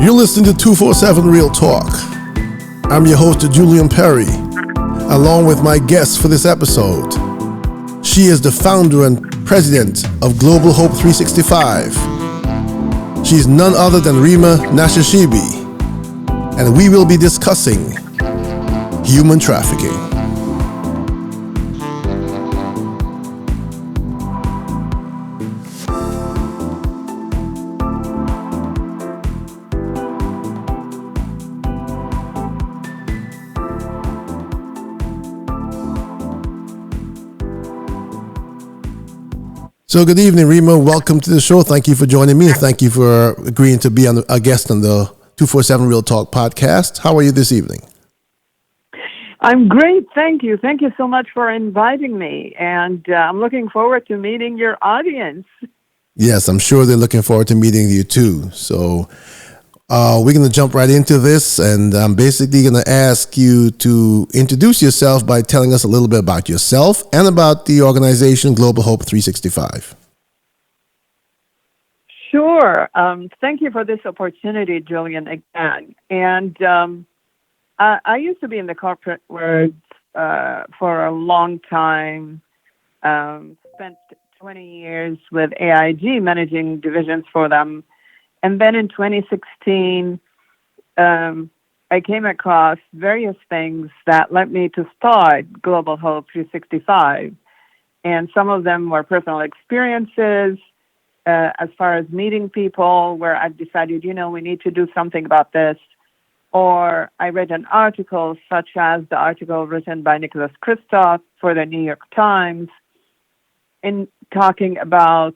You're listening to 247 Real Talk. I'm your host, Julian Perry, along with my guest for this episode. She is the founder and president of Global Hope 365. She's none other than Rima Nashashibi, and we will be discussing human trafficking. So good evening, Rima. Welcome to the show. Thank you for joining me, and thank you for agreeing to be a guest on the 247 Real Talk podcast. How are you this evening? I'm great. Thank you. Thank you so much for inviting me. And I'm looking forward to meeting your audience. Yes, I'm sure they're looking forward to meeting you too. So we're going to jump right into this, and I'm basically going to ask you to introduce yourself by telling us a little bit about yourself and about the organization Global Hope 365. Sure. Thank you for this opportunity, Julian, again. And I used to be in the corporate world for a long time, spent 20 years with AIG managing divisions for them. And then in 2016, I came across various things that led me to start Global Hope 365. And some of them were personal experiences as far as meeting people where I've decided, we need to do something about this. Or I read an article such as the article written by Nicholas Kristof for the New York Times in talking about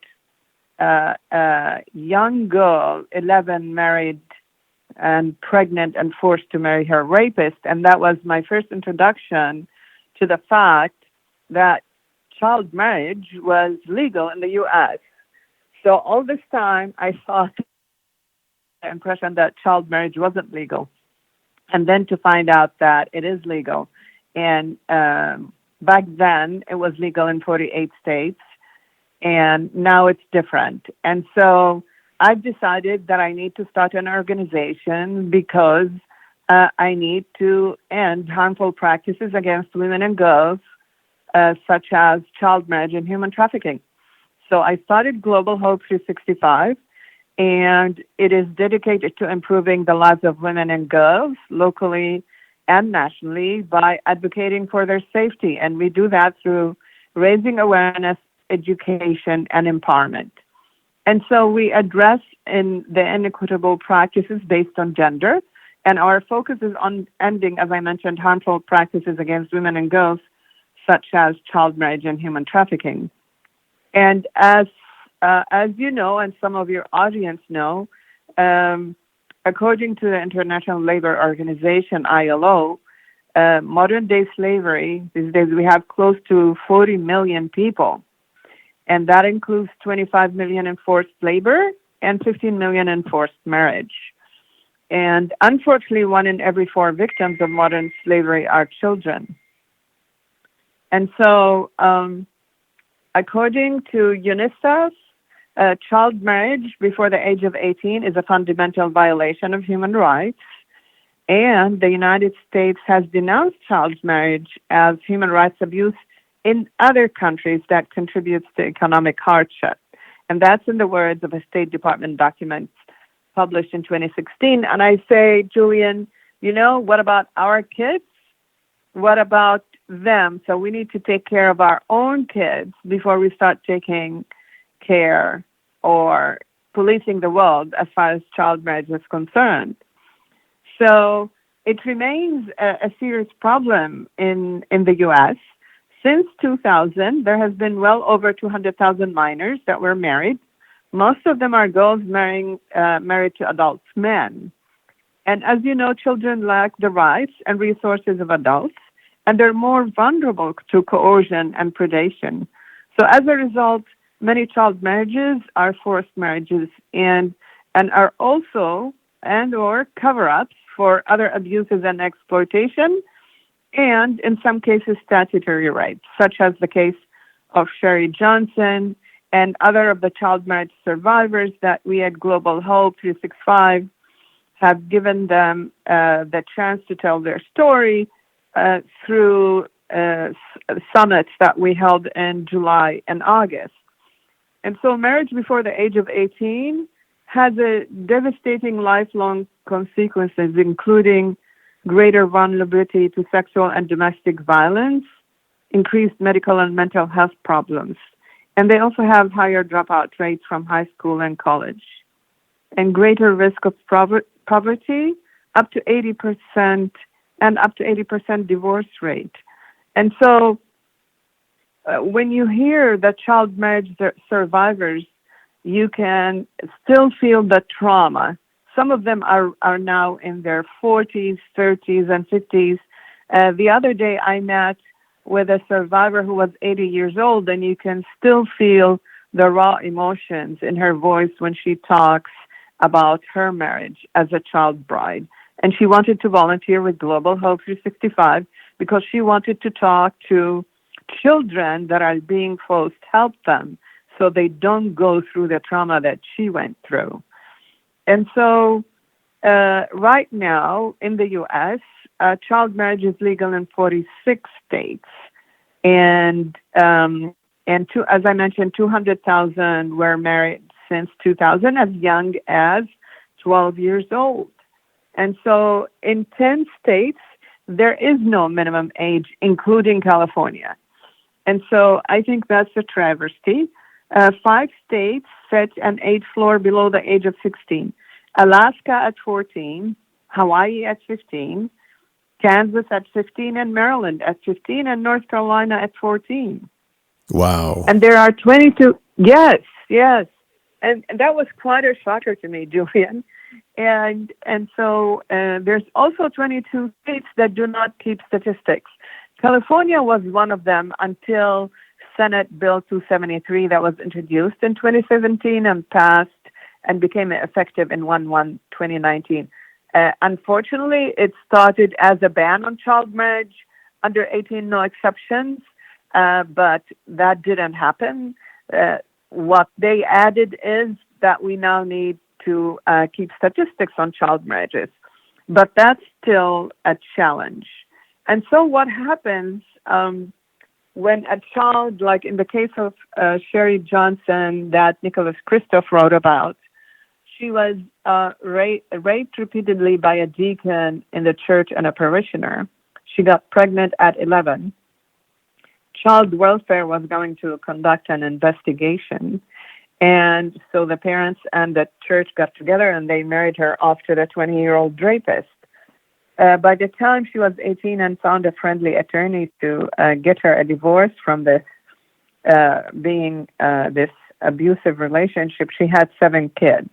a young girl, 11, married and pregnant and forced to marry her rapist. And that was my first introduction to the fact that child marriage was legal in the U.S. So all this time, I thought the impression that child marriage wasn't legal. And then to find out that it is legal. And back then, it was legal in 48 states. And now it's different. And so I've decided that I need to start an organization because I need to end harmful practices against women and girls, such as child marriage and human trafficking. So I started Global Hope 365, and it is dedicated to improving the lives of women and girls locally and nationally by advocating for their safety. And we do that through raising awareness, education, and empowerment. And so we address in the inequitable practices based on gender, and our focus is on ending, as I mentioned, harmful practices against women and girls, such as child marriage and human trafficking. And as you know, and some of your audience know, according to the International Labor Organization, ILO, modern-day slavery, these days we have close to 40 million people. And that includes 25 million in forced labor and 15 million in forced marriage. And unfortunately, 1 in every 4 victims of modern slavery are children. And so, according to UNICEF, child marriage before the age of 18 is a fundamental violation of human rights. And the United States has denounced child marriage as human rights abuse in other countries that contributes to economic hardship. And that's in the words of a State Department document published in 2016. And I say, Julian, what about our kids? What about them? So we need to take care of our own kids before we start taking care or policing the world as far as child marriage is concerned. So it remains a serious problem in the U.S. Since 2000, there has been well over 200,000 minors that were married. Most of them are girls married to adult men. And as you know, children lack the rights and resources of adults, and they're more vulnerable to coercion and predation. So as a result, many child marriages are forced marriages and are also or cover-ups for other abuses and exploitation, and in some cases, statutory rapes, such as the case of Sherry Johnson and other of the child marriage survivors that we at Global Hope 365 have given them the chance to tell their story through summits that we held in July and August. And so marriage before the age of 18 has a devastating lifelong consequences, including greater vulnerability to sexual and domestic violence, increased medical and mental health problems. And they also have higher dropout rates from high school and college, and greater risk of poverty, up to 80%, and up to 80% divorce rate. And so when you hear the child marriage survivors, you can still feel the trauma. Some of them are now in their 40s, 30s, and 50s. The other day I met with a survivor who was 80 years old, and you can still feel the raw emotions in her voice when she talks about her marriage as a child bride. And she wanted to volunteer with Global Hope 365 because she wanted to talk to children that are being forced, help them so they don't go through the trauma that she went through. And so right now in the U.S., child marriage is legal in 46 states. And as I mentioned, 200,000 were married since 2000, as young as 12 years old. And so in 10 states, there is no minimum age, including California. And so I think that's a travesty. 5 states set an age floor below the age of 16. Alaska at 14, Hawaii at 15, Kansas at 15, and Maryland at 15, and North Carolina at 14. Wow. And there are 22. Yes. And that was quite a shocker to me, Julian. And so there's also 22 states that do not keep statistics. California was one of them until Senate Bill 273 that was introduced in 2017 and passed and became effective in 1/1/2019. Unfortunately, it started as a ban on child marriage under 18, no exceptions, but that didn't happen. What they added is that we now need to keep statistics on child marriages, but that's still a challenge. And so what happens when a child, like in the case of Sherry Johnson that Nicholas Kristof wrote about, she was raped repeatedly by a deacon in the church and a parishioner. She got pregnant at 11. Child welfare was going to conduct an investigation. And so the parents and the church got together and they married her off to the 20-year-old rapist. By the time she was 18 and found a friendly attorney to get her a divorce from this this abusive relationship, she had 7 kids.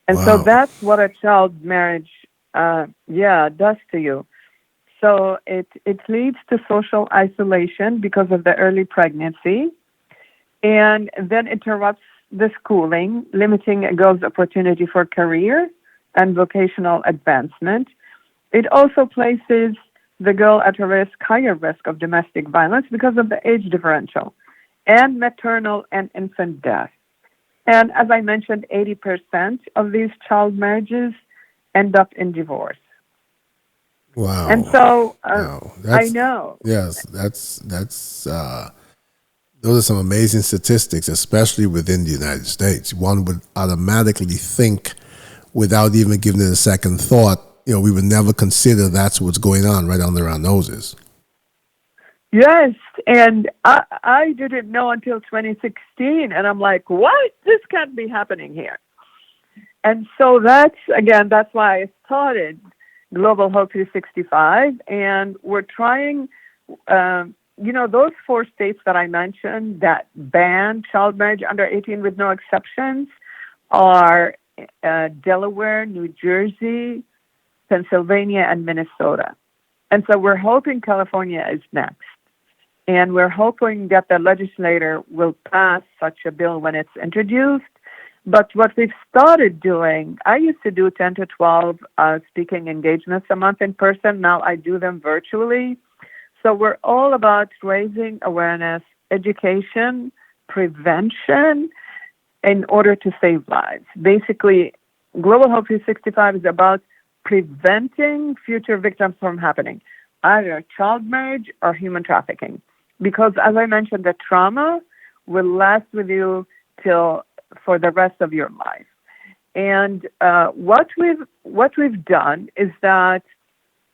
And Wow. so that's what a child marriage, does to you. So it leads to social isolation because of the early pregnancy, and then interrupts the schooling, limiting a girl's opportunity for career and vocational advancement. It also places the girl at a higher risk of domestic violence because of the age differential and maternal and infant death. And as I mentioned, 80% of these child marriages end up in divorce. Wow. And so Wow. I know. Yes, that's those are some amazing statistics, especially within the United States. One would automatically think, without even giving it a second thought, we would never consider that's what's going on right under our noses. Yes, and I didn't know until 2016, and I'm like, what? This can't be happening here. And so that's why I started Global Hope 365, and we're trying, those 4 states that I mentioned that ban child marriage under 18 with no exceptions are Delaware, New Jersey, Pennsylvania, and Minnesota. And so we're hoping California is next. And we're hoping that the legislator will pass such a bill when it's introduced. But what we've started doing, I used to do 10 to 12 speaking engagements a month in person. Now I do them virtually. So we're all about raising awareness, education, prevention in order to save lives. Basically, Global Hope 365 is about preventing future victims from happening, either child marriage or human trafficking. Because as I mentioned, the trauma will last with you till for the rest of your life. And what we've done is that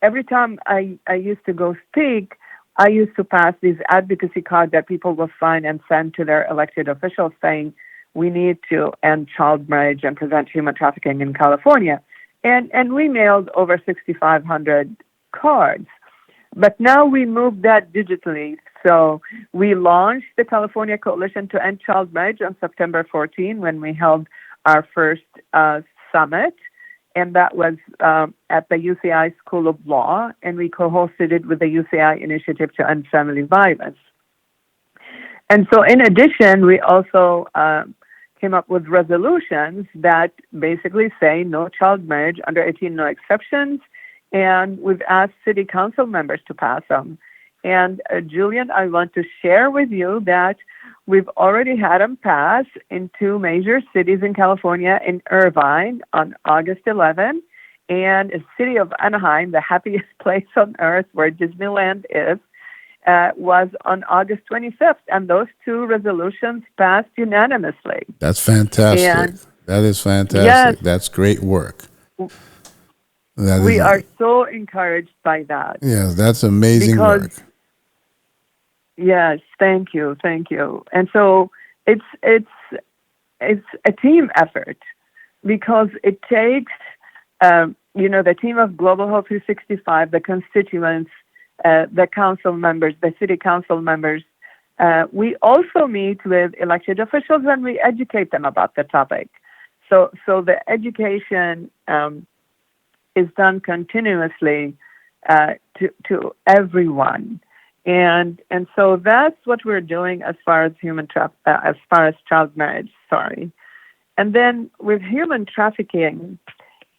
every time I used to go speak, I used to pass these advocacy cards that people will sign and send to their elected officials saying, we need to end child marriage and prevent human trafficking in California. And we mailed over 6,500 cards. But now we moved that digitally. So we launched the California Coalition to End Child Marriage on September 14 when we held our first summit. And that was at the UCI School of Law. And we co-hosted it with the UCI Initiative to End Family Violence. And so in addition, we also came up with resolutions that basically say no child marriage under 18, no exceptions. And we've asked city council members to pass them. And Julian, I want to share with you that we've already had them pass in two major cities in California, in Irvine on August 11, and the city of Anaheim, the happiest place on earth where Disneyland is, was on August 25th. And those two resolutions passed unanimously. That's fantastic. And that is fantastic. Yes, That's great work. We are so encouraged by that. Yeah, that's amazing work. Yes, thank you. And so it's a team effort because it takes the team of Global Hope 365, the constituents, the council members, the city council members. We also meet with elected officials and we educate them about the topic. So the education is done continuously to everyone, and so that's what we're doing as far as as far as child marriage. Sorry, and then with human trafficking,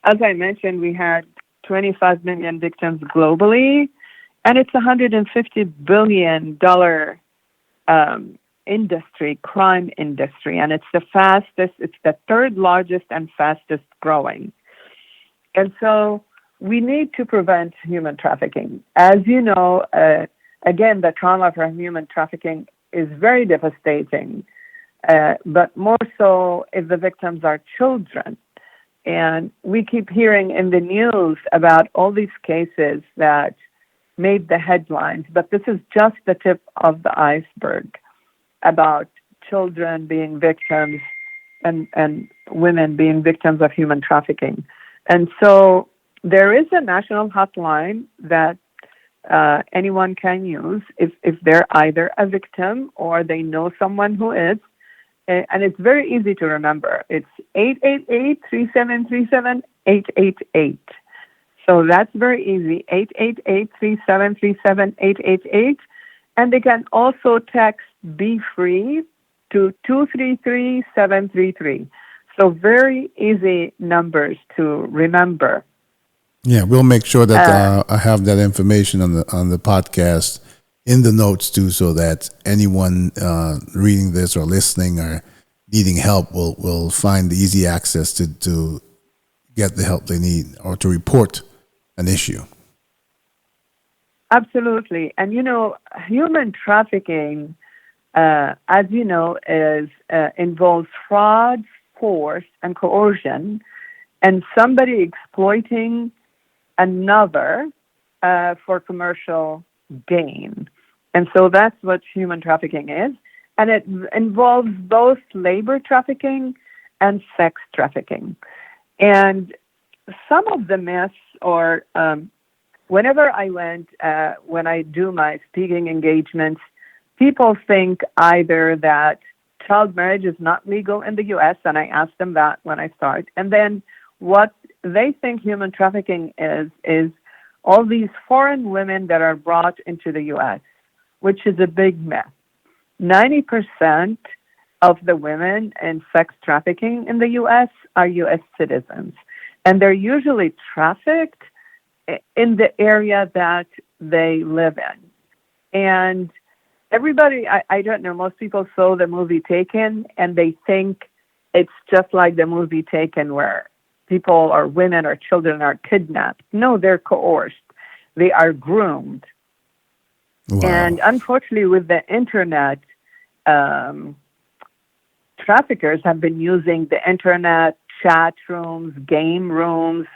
as I mentioned, we had 25 million victims globally, and it's $150 billion crime industry, and it's the third largest and fastest growing. And so we need to prevent human trafficking. As you know, again, the trauma from human trafficking is very devastating, but more so if the victims are children. And we keep hearing in the news about all these cases that made the headlines, but this is just the tip of the iceberg about children being victims and women being victims of human trafficking. And so there is a national hotline that anyone can use if they're either a victim or they know someone who is. And it's very easy to remember. It's 888-3737-888. So that's very easy, 888-3737-888. And they can also text Be Free to 233-733. So very easy numbers to remember. Yeah, we'll make sure that I have that information on the podcast in the notes too, so that anyone reading this or listening or needing help will find the easy access to get the help they need or to report an issue. Absolutely. And human trafficking, as you know, involves fraud, force, and coercion, and somebody exploiting another for commercial gain. And so that's what human trafficking is. And it involves both labor trafficking and sex trafficking. And some of the myths, or whenever when I do my speaking engagements, people think either that child marriage is not legal in the U.S., and I ask them that when I start. And then what they think human trafficking is all these foreign women that are brought into the U.S., which is a big myth. 90% of the women in sex trafficking in the U.S. are U.S. citizens, and they're usually trafficked in the area that they live in. And everybody, I don't know, most people saw the movie Taken, and they think it's just like the movie Taken, where people or women or children are kidnapped. No, they're coerced. They are groomed. Wow. And unfortunately, with the internet, traffickers have been using the internet, chat rooms, game rooms,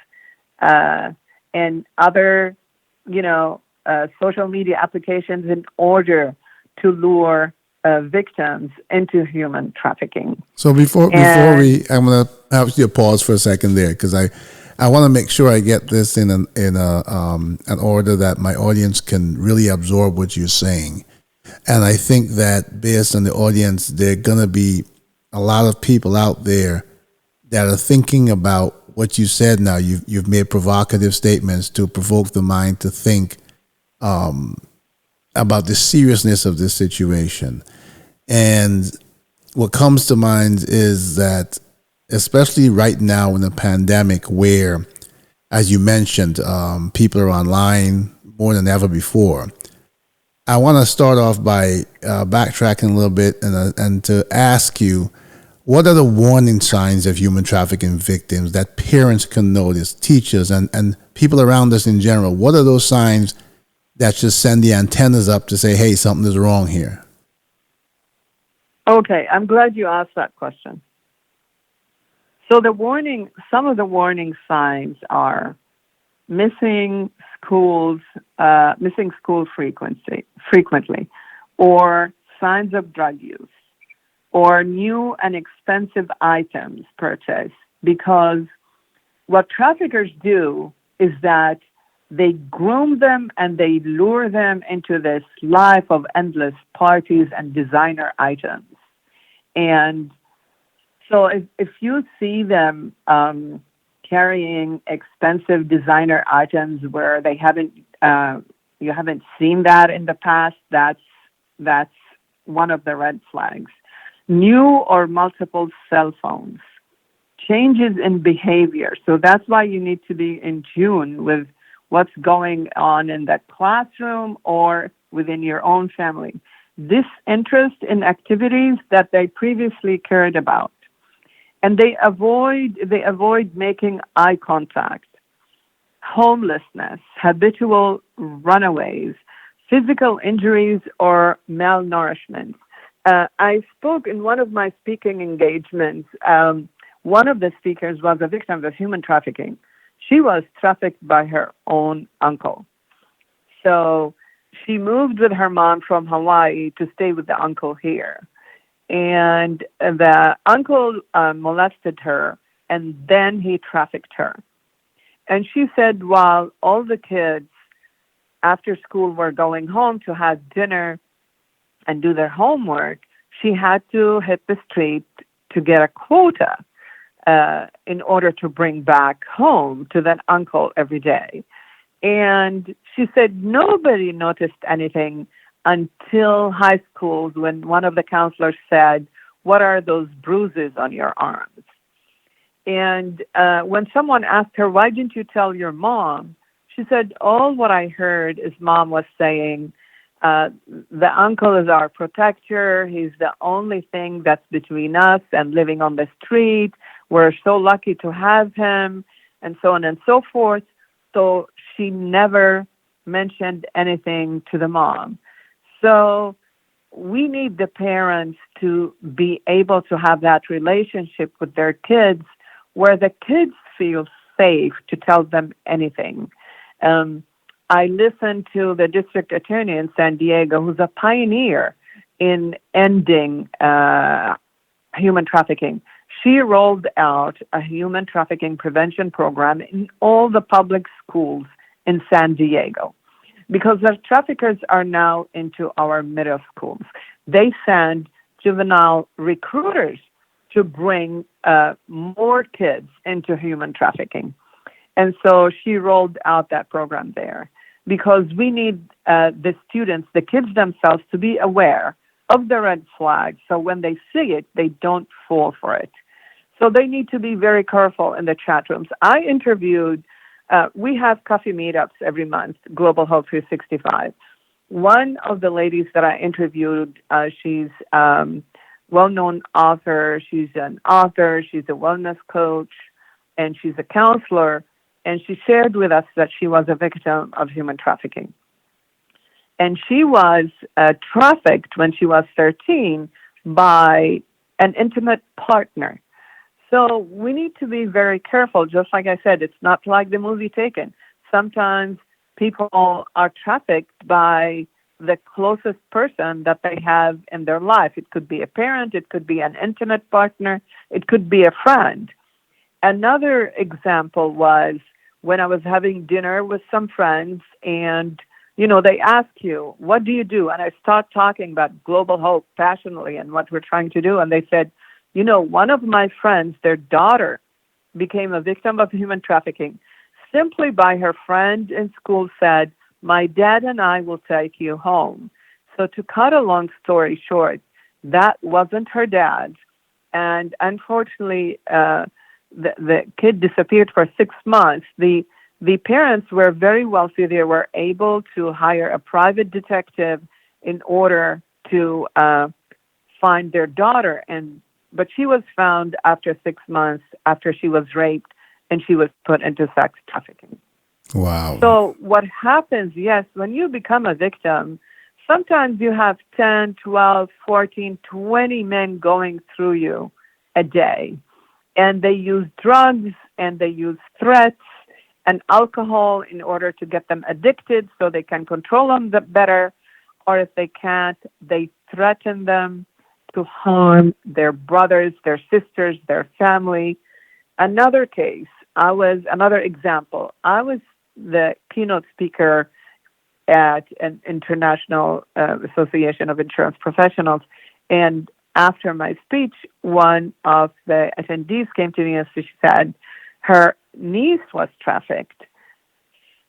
and other, social media applications in order to lure victims into human trafficking. So I'm gonna have you pause for a second there because I want to make sure I get this in an order that my audience can really absorb what you're saying. And I think that based on the audience, there are gonna be a lot of people out there that are thinking about what you said. Now you've made provocative statements to provoke the mind to think about the seriousness of this situation. And what comes to mind is that, especially right now in the pandemic, where, as you mentioned, people are online more than ever before. I want to start off by backtracking a little bit and to ask you, what are the warning signs of human trafficking victims that parents can notice, teachers, and people around us in general? What are those signs that should send the antennas up to say, hey, something is wrong here? Okay, I'm glad you asked that question. So some of the warning signs are missing school frequently, or signs of drug use, or new and expensive items purchased. Because what traffickers do is that they groom them and they lure them into this life of endless parties and designer items. And so if you see them carrying expensive designer items where they you haven't seen that in the past, that's one of the red flags. New or multiple cell phones, changes in behavior. So that's why you need to be in tune with what's going on in that classroom or within your own family. Disinterest in activities that they previously cared about. And they avoid making eye contact. Homelessness, habitual runaways, physical injuries, or malnourishment. I spoke in one of my speaking engagements. One of the speakers was a victim of human trafficking. She was trafficked by her own uncle. So she moved with her mom from Hawaii to stay with the uncle here. And the uncle molested her, and then he trafficked her. And she said while all the kids after school were going home to have dinner and do their homework, she had to hit the street to get a quota in order to bring back home to that uncle every day. And she said nobody noticed anything until high school when one of the counselors said, "What are those bruises on your arms?" And when someone asked her, "Why didn't you tell your mom?" she said, "All what I heard is mom was saying, the uncle is our protector. He's the only thing that's between us and living on the street. We're so lucky to have him," and so on and so forth. So she never mentioned anything to the mom. So we need the parents to be able to have that relationship with their kids where the kids feel safe to tell them anything. I listened to the district attorney in San Diego, who's a pioneer in ending human trafficking. She rolled out a human trafficking prevention program in all the public schools in San Diego because the traffickers are now into our middle schools. They send juvenile recruiters to bring more kids into human trafficking. And so she rolled out that program there because we need the students, the kids themselves, to be aware of the red flag so when they see it, they don't fall for it. So they need to be very careful in the chat rooms. I interviewed, we have coffee meetups every month, Global Hope 365. One of the ladies that I interviewed, she's well-known author. She's an author. She's a wellness coach. and she's a counselor, and she shared with us that she was a victim of human trafficking. And she was trafficked when she was 13 by an intimate partner. So we need to be very careful. Just like I said, it's not like the movie Taken. Sometimes people are trafficked by the closest person that they have in their life. It could be a parent, it could be an intimate partner, it could be a friend. Another example was when I was having dinner with some friends, and they ask you, what do you do? And I start talking about Global Hope passionately and what we're trying to do. And they said, one of my friends, their daughter, became a victim of human trafficking simply by her friend in school said, my dad and I will take you home. So to cut a long story short, that wasn't her dad. And unfortunately, the kid disappeared for 6 months. The parents were very wealthy. They were able to hire a private detective in order to find their daughter. But she was found after 6 months, after she was raped, and she was put into sex trafficking. Wow. So what happens, yes, when you become a victim, sometimes you have 10, 12, 14, 20 men going through you a day. And they use drugs and they use threats and alcohol in order to get them addicted so they can control them better. Or if they can't, they threaten them to harm their brothers, their sisters, their family. Another example. I was the keynote speaker at an international association of insurance professionals. And after my speech, one of the attendees came to me and she said her niece was trafficked.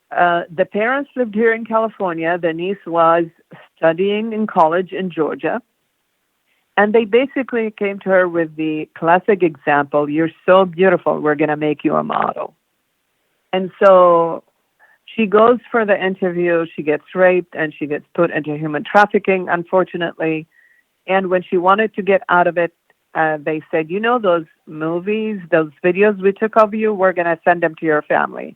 The parents lived here in California. The niece was studying in college in Georgia. And they basically came to her with the classic example, you're so beautiful, we're going to make you a model. And so she goes for the interview, she gets raped, and she gets put into human trafficking, unfortunately. And when she wanted to get out of it, they said, those movies, those videos we took of you, we're going to send them to your family.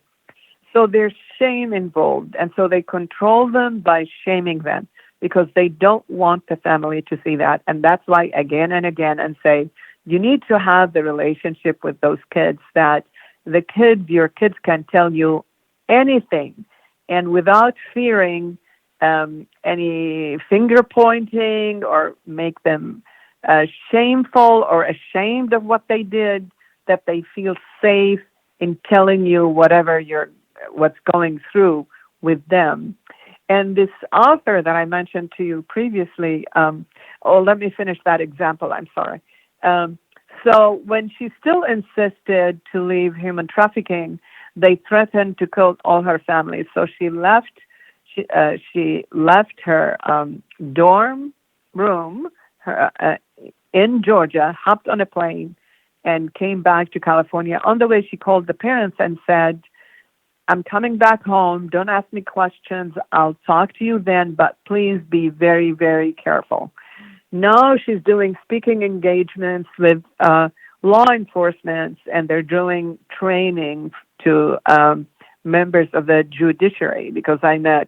So there's shame involved. And so they control them by shaming them because they don't want the family to see that. And that's why again and again and say, you need to have the relationship with those kids that your kids can tell you anything. And without fearing any finger pointing or make them shameful or ashamed of what they did, that they feel safe in telling you what's going through with them. And this author that I mentioned to you previously, let me finish that example, I'm sorry. So when she still insisted to leave human trafficking, they threatened to kill all her family. So she left her dorm room in Georgia, hopped on a plane, and came back to California. On the way, she called the parents and said, I'm coming back home. Don't ask me questions. I'll talk to you then, but please be very, very careful. Now she's doing speaking engagements with law enforcement, and they're doing training to members of the judiciary, because I met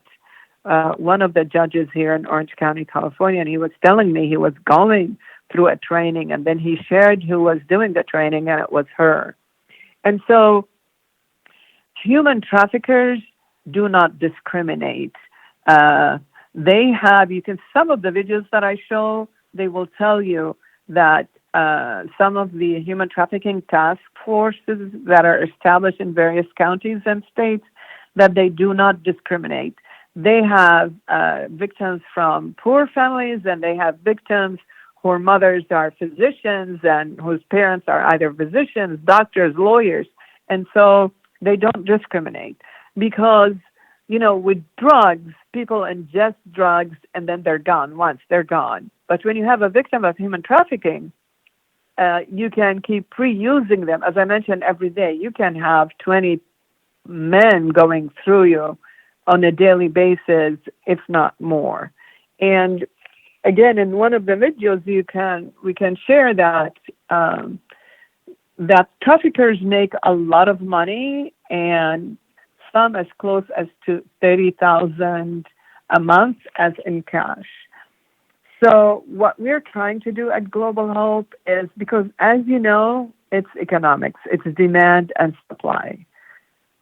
one of the judges here in Orange County, California, and he was telling me he was going through a training, and then he shared who was doing the training, and it was her. And so human traffickers do not discriminate. Some of the videos that I show, they will tell you that some of the human trafficking task forces that are established in various counties and states, that they do not discriminate. They have victims from poor families, and they have victims whose mothers are physicians and whose parents are either physicians, doctors, lawyers. And so they don't discriminate because, with drugs, people ingest drugs and then they're gone once, they're gone. But when you have a victim of human trafficking, you can keep reusing them. As I mentioned, every day, you can have 20 men going through you on a daily basis, if not more. And again, in one of the videos, we can share that that traffickers make a lot of money, and some as close as to 30,000 a month as in cash. So what we're trying to do at Global Hope is, because as you know, it's economics, it's demand and supply.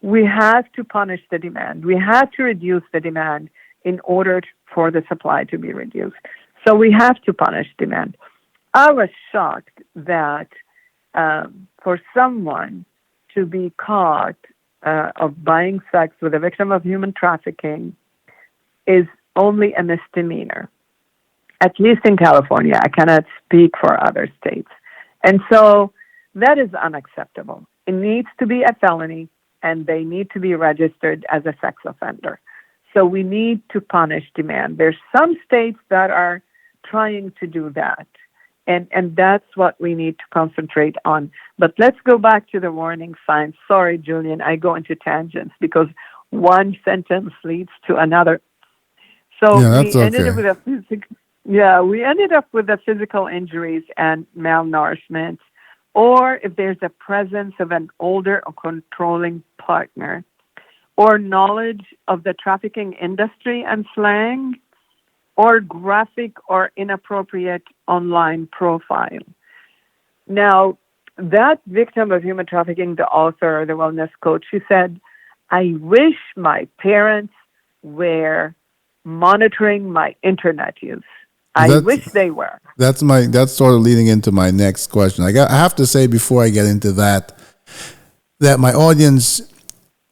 We have to punish the demand. We have to reduce the demand in order for the supply to be reduced. So we have to punish demand. I was shocked that for someone to be caught of buying sex with a victim of human trafficking is only a misdemeanor, at least in California. I cannot speak for other states. And so that is unacceptable. It needs to be a felony, and they need to be registered as a sex offender. So we need to punish demand. There's some states that are trying to do that, and that's what we need to concentrate on. But let's go back to the warning signs. Sorry, Julian, I go into tangents because one sentence leads to another. So that's we ended okay. up with we ended up with the physical injuries and malnourishment, or if there's a presence of an older or controlling partner, or knowledge of the trafficking industry and slang, or graphic or inappropriate online profile. Now, that victim of human trafficking, the author, the wellness coach, she said, I wish my parents were monitoring my internet use. I wish they were. That's sort of leading into my next question. I have to say before I get into that my audience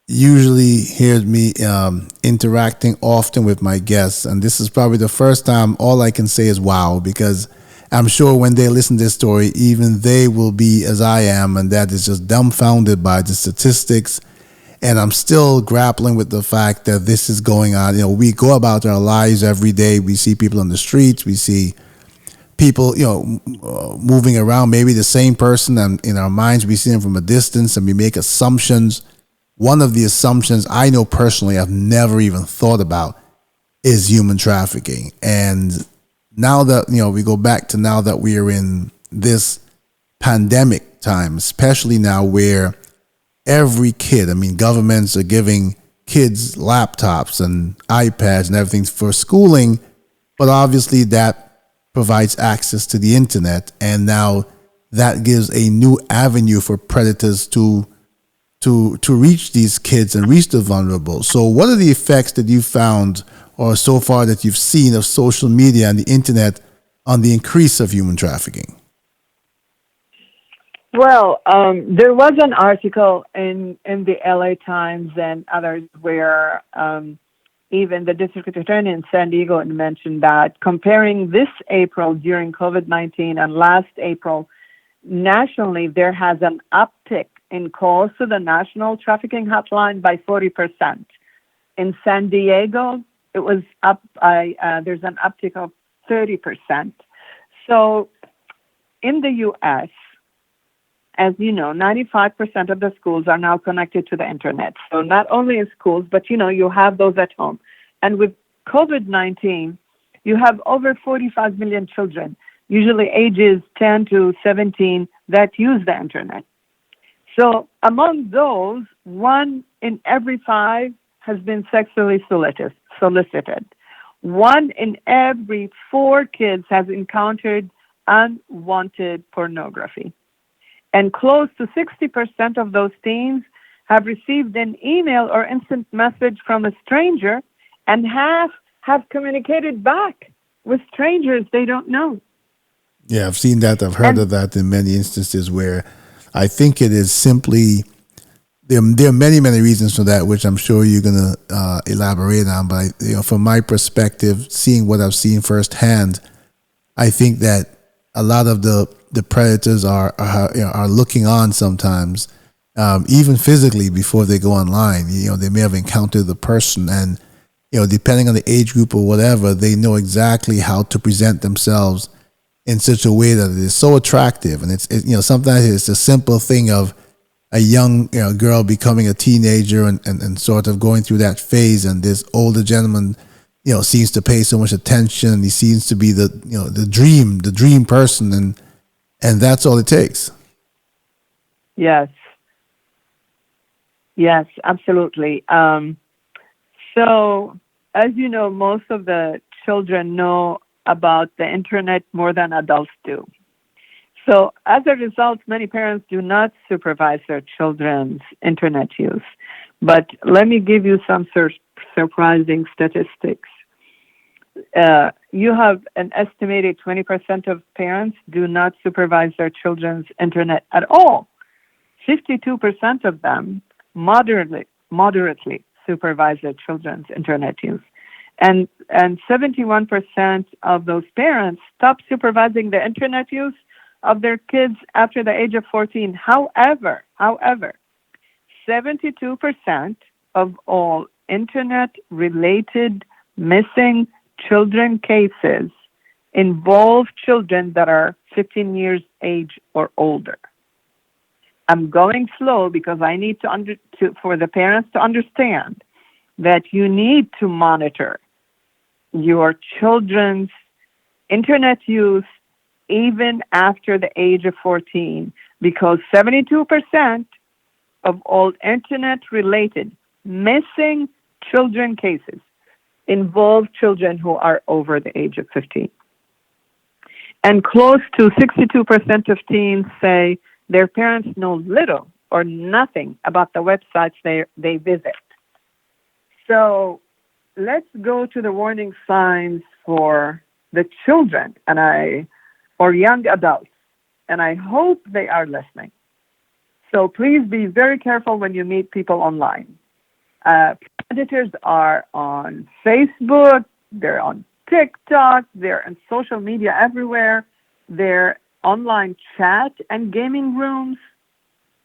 usually hears me interacting often with my guests, and this is probably the first time all I can say is wow, because I'm sure when they listen to this story, even they will be as I am, and that is just dumbfounded by the statistics. And I'm still grappling with the fact that this is going on. You know, we go about our lives every day. We see people on the streets. We see people, moving around, maybe the same person, and in our minds we see them from a distance, and we make assumptions. One of the assumptions I know personally I've never even thought about is human trafficking. And now that, we go back to now that we are in this pandemic time, especially now where every kid, governments are giving kids laptops and iPads and everything for schooling, but obviously that provides access to the internet, and now that gives a new avenue for predators to reach these kids and reach the vulnerable. So what are the effects that you found, or so far that you've seen, of social media and the internet on the increase of human trafficking? Well, there was an article in the LA Times and others where even the district attorney in San Diego mentioned that comparing this April during COVID-19 and last April, nationally, there has an uptick in calls to the National Trafficking Hotline by 40%. In San Diego, it was up by, there's an uptick of 30%. So in the U.S., as you know, 95% of the schools are now connected to the internet. So not only in schools, but you have those at home. And with COVID-19, you have over 45 million children, usually ages 10 to 17, that use the internet. So among those, 1 in every 5 has been sexually solicited. 1 in every 4 kids has encountered unwanted pornography. And close to 60% of those teens have received an email or instant message from a stranger, and half have communicated back with strangers they don't know. Yeah, I've seen that. I've heard of that in many instances where I think it is simply, there are many, many reasons for that, which I'm sure you're going to elaborate on. But, from my perspective, seeing what I've seen firsthand, I think that a lot of the predators are looking on sometimes, even physically, before they go online. They may have encountered the person, and depending on the age group or whatever, they know exactly how to present themselves in such a way that it is so attractive. And it's sometimes it's a simple thing of a young girl becoming a teenager and sort of going through that phase, and this older gentleman seems to pay so much attention, and he seems to be the dream person, and that's all it takes. Yes. Yes, absolutely. So, as you know, most of the children know about the internet more than adults do. So, as a result, many parents do not supervise their children's internet use. But let me give you some surprising statistics. You have an estimated 20% of parents do not supervise their children's internet at all. 52% of them moderately supervise their children's internet use. And 71% of those parents stop supervising the internet use of their kids after the age of 14. However, 72% of all internet related missing children cases involve children that are 15 years age or older. I'm going slow because I need for the parents to understand that you need to monitor your children's internet use even after the age of 14, because 72% of all internet-related missing children cases involve children who are over the age of 15. And close to 62% of teens say their parents know little or nothing about the websites they visit. So let's go to the warning signs for the children or young adults, and I hope they are listening. So please be very careful when you meet people online. Predators are on Facebook, they're on TikTok, they're on social media everywhere. They're online chat and gaming rooms.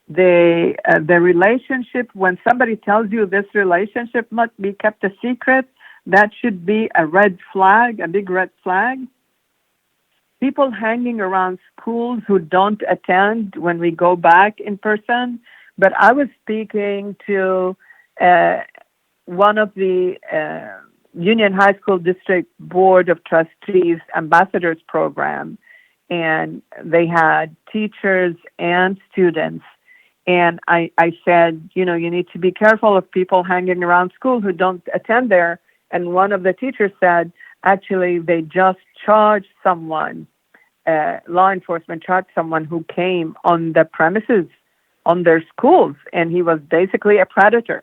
The relationship, when somebody tells you this relationship must be kept a secret, that should be a red flag, a big red flag. People hanging around schools who don't attend when we go back in person. But I was speaking to one of the Union High School District Board of Trustees Ambassadors Program, and they had teachers and students. And I said, you need to be careful of people hanging around school who don't attend there. And one of the teachers said, actually, they just charged someone, law enforcement charged someone who came on the premises on their schools, and he was basically a predator.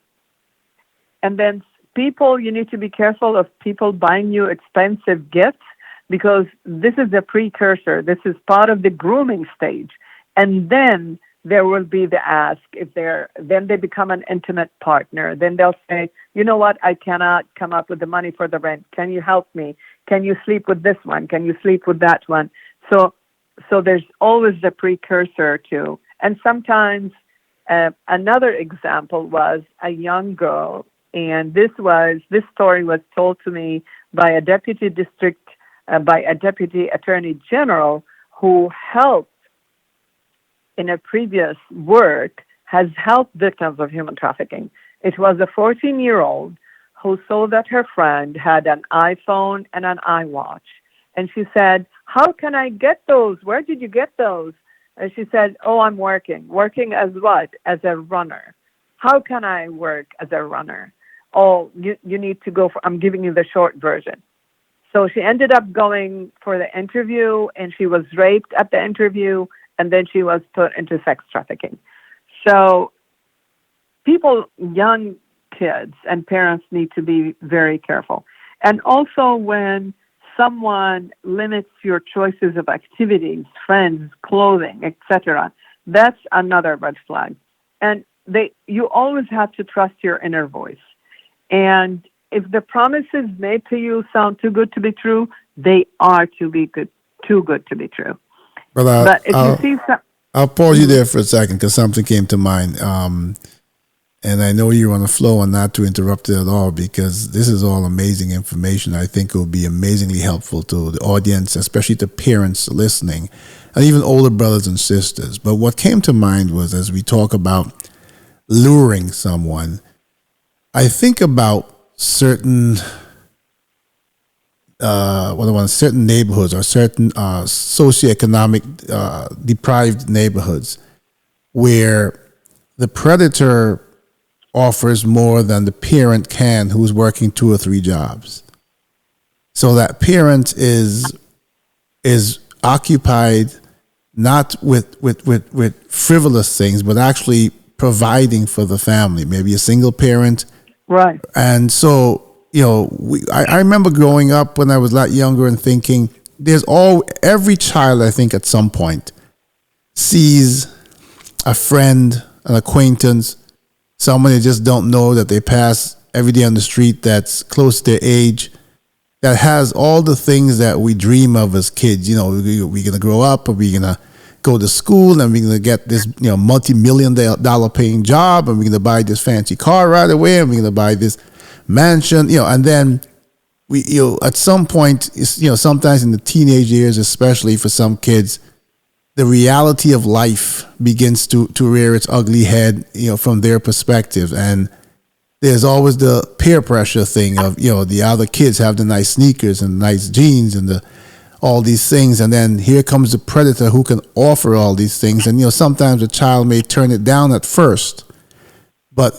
And then you need to be careful of people buying you expensive gifts, because this is a precursor. This is part of the grooming stage. And then there will be the ask. Then they become an intimate partner. Then they'll say, you know what, I cannot come up with the money for the rent. Can you help me? Can you sleep with this one? Can you sleep with that one? So there's always the precursor to. And sometimes another example was a young girl, and this story was told to me by a deputy attorney general who helped in a previous work, has helped victims of human trafficking. It was a 14-year-old who saw that her friend had an iPhone and an iWatch. And she said, how can I get those? Where did you get those? And she said, I'm working. Working as what? As a runner. How can I work as a runner? You need to go I'm giving you the short version. So she ended up going for the interview, and she was raped at the interview, and then she was put into sex trafficking. So young kids and parents need to be very careful. And also when someone limits your choices of activities, friends, clothing, etc., that's another red flag. And you always have to trust your inner voice. And if the promises made to you sound too good to be true, they are too good to be true. But if you see I'll pause you there for a second because something came to mind. And I know you're on the flow and not to interrupt it at all, because this is all amazing information. I think it will be amazingly helpful to the audience, especially to parents listening, and even older brothers and sisters. But what came to mind was, as we talk about luring someone, I think about certain certain neighborhoods or certain socioeconomic deprived neighborhoods where the predator offers more than the parent can, who's working 2 or 3 jobs. So that parent is occupied not with frivolous things, but actually providing for the family. Maybe a single parent. Right. And so, I remember growing up when I was a lot younger and thinking, every child, I think, at some point sees a friend, an acquaintance, someone they just don't know that they pass every day on the street that's close to their age, that has all the things that we dream of as kids. We're going to grow up, and we're going to go to school, and we're going to get this, multi-million dollar paying job, and we're going to buy this fancy car right away, and we're going to buy this mansion, and then we, at some point, sometimes in the teenage years, especially for some kids, the reality of life begins to rear its ugly head, from their perspective. And there's always the peer pressure thing of, the other kids have the nice sneakers and nice jeans and all these things. And then here comes the predator who can offer all these things. And, sometimes a child may turn it down at first. But,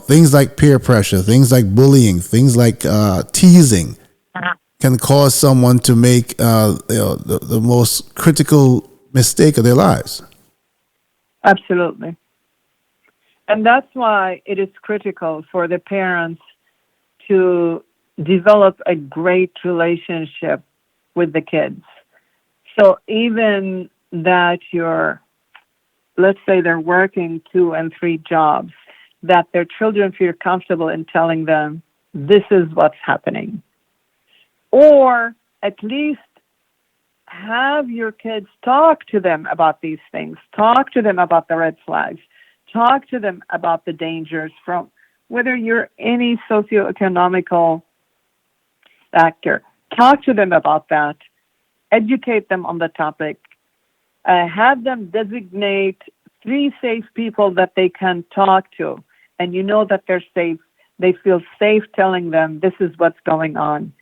things like peer pressure, things like bullying, things like teasing can cause someone to make the most critical mistake of their lives. Absolutely. And that's why it is critical for the parents to develop a great relationship with the kids. So even that let's say they're working 2 and 3 jobs, that their children feel comfortable in telling them, this is what's happening. Or at least have your kids talk to them about these things, talk to them about the red flags, talk to them about the dangers from whether you're any socioeconomical factor. Talk to them about that, educate them on the topic, have them designate 3 safe people that they can talk to, and that they're safe. They feel safe telling them this is what's going on.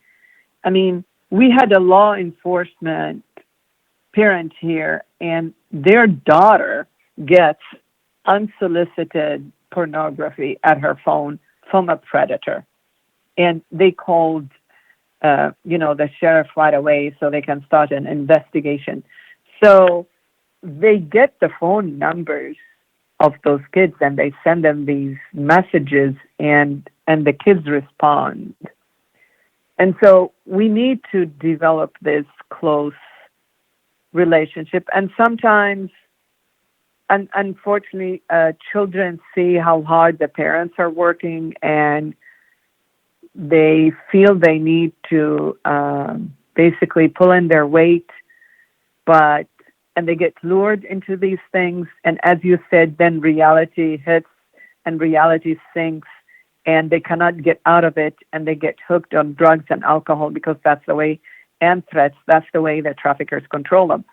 I mean, we had a law enforcement parent here, and their daughter gets unsolicited pornography at her phone from a predator. And they called, the sheriff right away so they can start an investigation. So they get the phone numbers of those kids, and they send them these messages, and the kids respond. And so we need to develop this close relationship. And sometimes, unfortunately, children see how hard the parents are working, and they feel they need to basically pull in their weight, and they get lured into these things. And as you said, then reality hits and reality sinks, and they cannot get out of it, and they get hooked on drugs and alcohol because that's the way, and threats, that's the way the traffickers control them.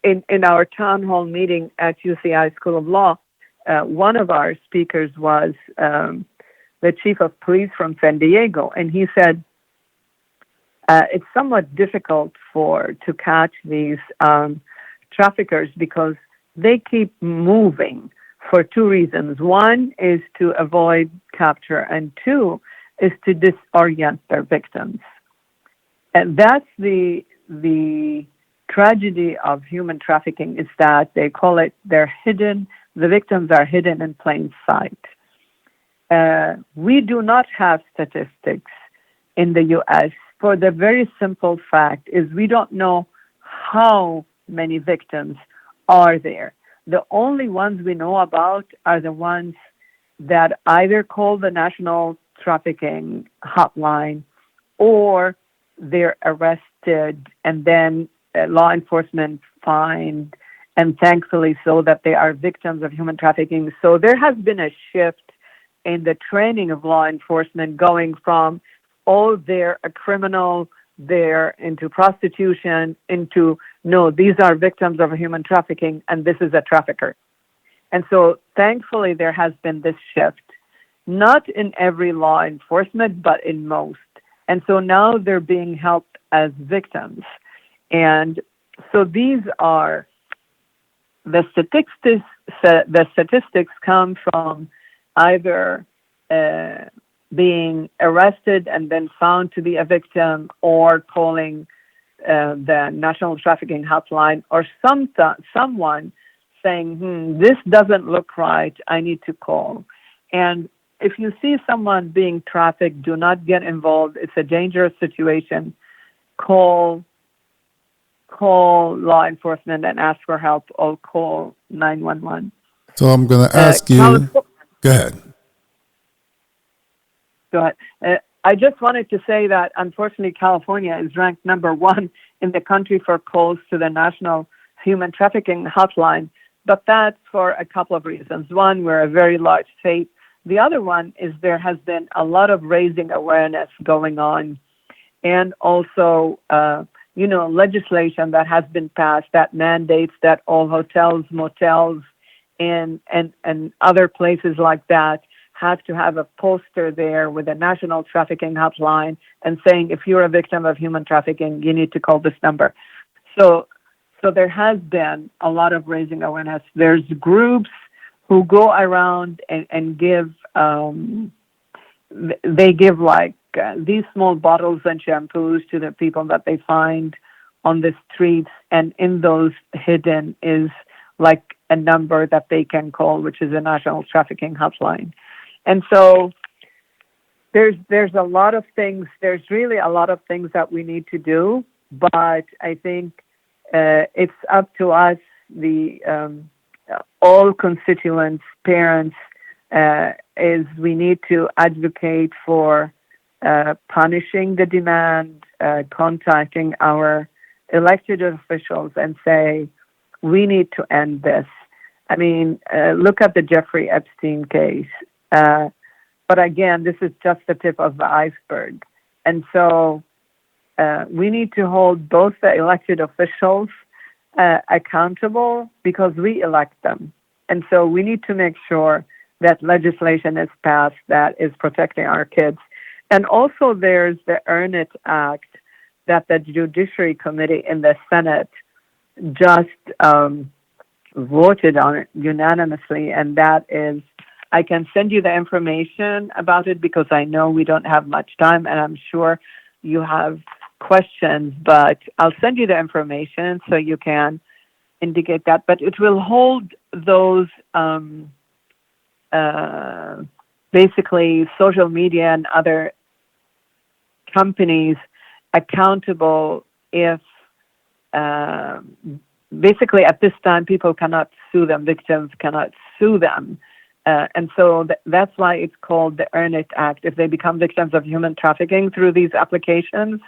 In our town hall meeting at UCI School of Law, one of our speakers was the chief of police from San Diego, and he said it's somewhat difficult to catch these traffickers because they keep moving for 2 reasons. 1 is to avoid capture, and 2 is to disorient their victims. And that's the tragedy of human trafficking, is that they call it, the victims are hidden in plain sight. We do not have statistics in the U.S. for the very simple fact is we don't know how many victims are there. The only ones we know about are the ones that either call the National Trafficking Hotline, or they're arrested and then law enforcement find, and thankfully so, that they are victims of human trafficking. So there has been a shift in the training of law enforcement, going from, they're a criminal, they're into prostitution, into, no, these are victims of human trafficking, and this is a trafficker. And so thankfully there has been this shift, not in every law enforcement, but in most. And so now they're being helped as victims. And so these are the statistics come from either being arrested and then found to be a victim, or calling the National Trafficking Hotline, or someone saying, this doesn't look right, I need to call. And if you see someone being trafficked, do not get involved. It's a dangerous situation. Call law enforcement and ask for help, or call 911. So I'm going to ask you. Go ahead. Go ahead. I just wanted to say that, unfortunately, California is ranked number 1 in the country for calls to the National Human Trafficking Hotline. But that's for a couple of reasons. One, we're a very large state. The other one is there has been a lot of raising awareness going on, and also, legislation that has been passed that mandates that all hotels, motels, and other places like that have to have a poster there with a National Trafficking Hotline and saying, if you're a victim of human trafficking, you need to call this number. So there has been a lot of raising awareness. There's groups who go around and give, they give these small bottles and shampoos to the people that they find on the streets, and in those hidden is like a number that they can call, which is a National Trafficking Hotline. And so there's a lot of things, there's really a lot of things that we need to do, but I think it's up to us, all constituents, parents, is we need to advocate for punishing the demand, contacting our elected officials and say, we need to end this. I mean, look at the Jeffrey Epstein case. But again, this is just the tip of the iceberg. And so we need to hold both the elected officials accountable, because we elect them. And so we need to make sure that legislation is passed that is protecting our kids. And also there's the Earn It Act that the Judiciary Committee in the Senate just voted on it unanimously, and that is, I can send you the information about it because I know we don't have much time, and I'm sure you have questions, but I'll send you the information so you can indicate that. But it will hold those basically social media and other companies accountable if basically at this time people cannot sue them, victims cannot sue them. And so that's why it's called the Earn It Act, if they become victims of human trafficking through these applications.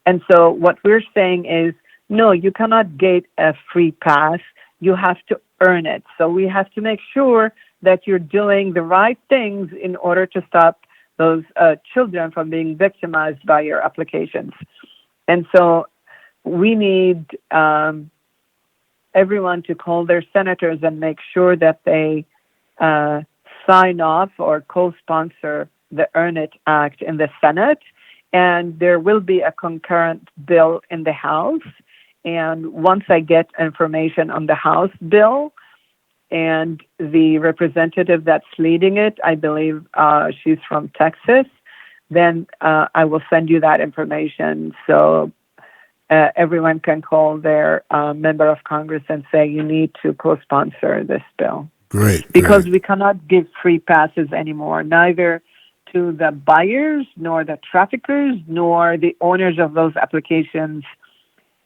And so what we're saying is, no, you cannot get a free pass. You have to earn it. So we have to make sure that you're doing the right things in order to stop those children from being victimized by your applications. And so we need everyone to call their senators and make sure that they sign off or co-sponsor the Earn It Act in the Senate. And there will be a concurrent bill in the House. And once I get information on the House bill and the representative that's leading it, I believe she's from Texas, then I will send you that information so everyone can call their member of Congress and say, you need to co-sponsor this bill. Great. Because we cannot give free passes anymore, neither to the buyers, nor the traffickers, nor the owners of those applications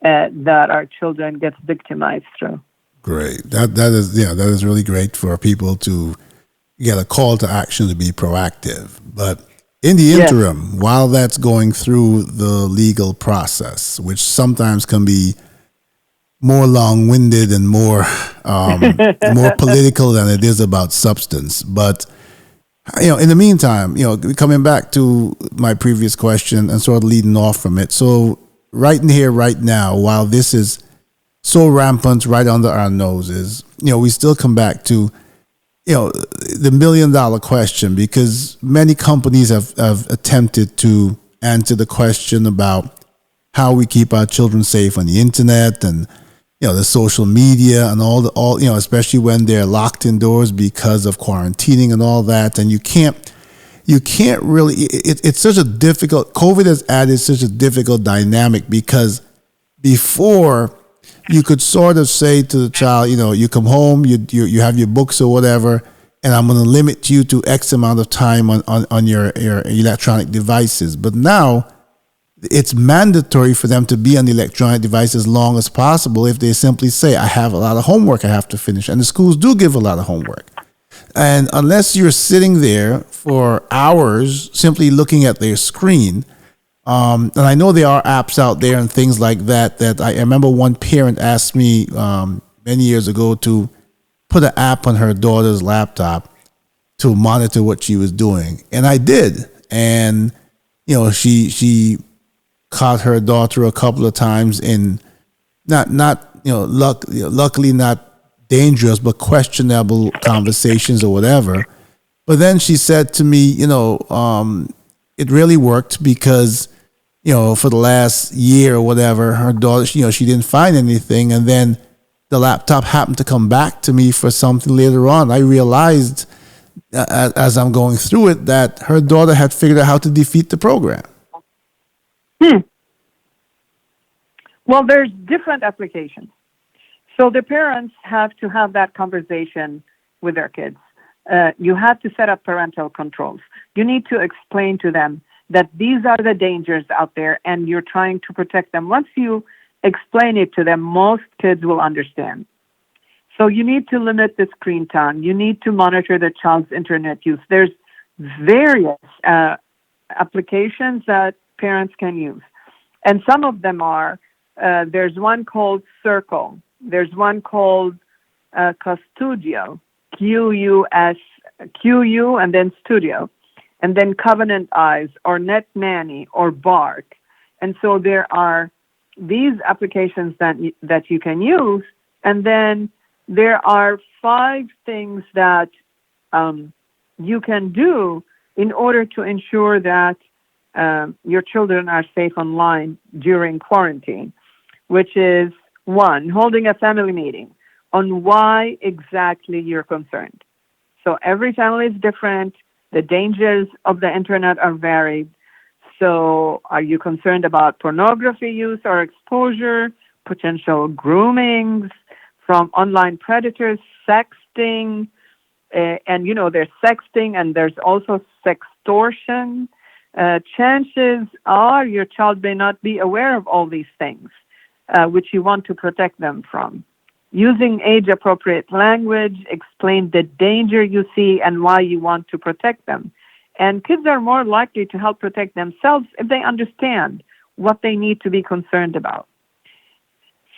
that our children get victimized through. Great. That is really great for people to get a call to action to be proactive. But in the interim, while that's going through the legal process, which sometimes can be more long-winded and more more political than it is about substance, but in the meantime, coming back to my previous question and sort of leading off from it. So right in here, right now, while this is so rampant right under our noses, we still come back to, the $1 million question, because many companies have attempted to answer the question about how we keep our children safe on the internet. And, the social media and all especially when they're locked indoors because of quarantining and all that, and you can't really. It's such a difficult. COVID has added such a difficult dynamic because before you could sort of say to the child, you come home, you have your books or whatever, and I'm going to limit you to X amount of time on your electronic devices. But now it's mandatory for them to be on the electronic device as long as possible if they simply say, I have a lot of homework I have to finish. And the schools do give a lot of homework. And unless you're sitting there for hours simply looking at their screen, and I know there are apps out there and things like that, that I remember one parent asked me many years ago to put an app on her daughter's laptop to monitor what she was doing. And I did. And, she caught her daughter a couple of times in luckily not dangerous, but questionable conversations or whatever. But then she said to me, it really worked because, for the last year or whatever, her daughter, she didn't find anything. And then the laptop happened to come back to me for something later on. I realized as I'm going through it that her daughter had figured out how to defeat the program. Well, there's different applications. So the parents have to have that conversation with their kids. You have to set up parental controls. You need to explain to them that these are the dangers out there and you're trying to protect them. Once you explain it to them, most kids will understand. So you need to limit the screen time. You need to monitor the child's internet use. There's various applications that parents can use. And some of them are, there's one called Circle. There's one called Custudio, Q-U and then Studio. And then Covenant Eyes or Net Nanny or Bark. And so there are these applications that you can use. And then there are 5 things that you can do in order to ensure that your children are safe online during quarantine, which is 1, holding a family meeting on why exactly you're concerned. So every family is different. The dangers of the internet are varied. So are you concerned about pornography use or exposure, potential groomings from online predators, sexting, and there's sexting and there's also sextortion. Chances are your child may not be aware of all these things, which you want to protect them from. Using age-appropriate language, explain the danger you see and why you want to protect them. And kids are more likely to help protect themselves if they understand what they need to be concerned about.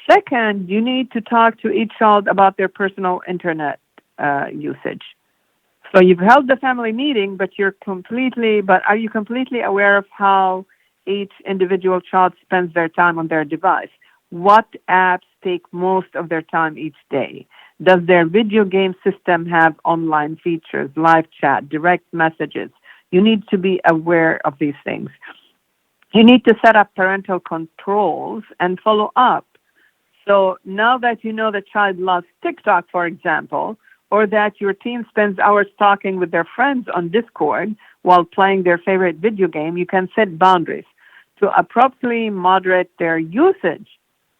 Second, you need to talk to each child about their personal internet usage. So you've held the family meeting, but are you completely aware of how each individual child spends their time on their device? What apps take most of their time each day? Does their video game system have online features, live chat, direct messages? You need to be aware of these things. You need to set up parental controls and follow up. So now that you know the child loves TikTok, for example, or that your teen spends hours talking with their friends on Discord while playing their favorite video game, you can set boundaries to appropriately moderate their usage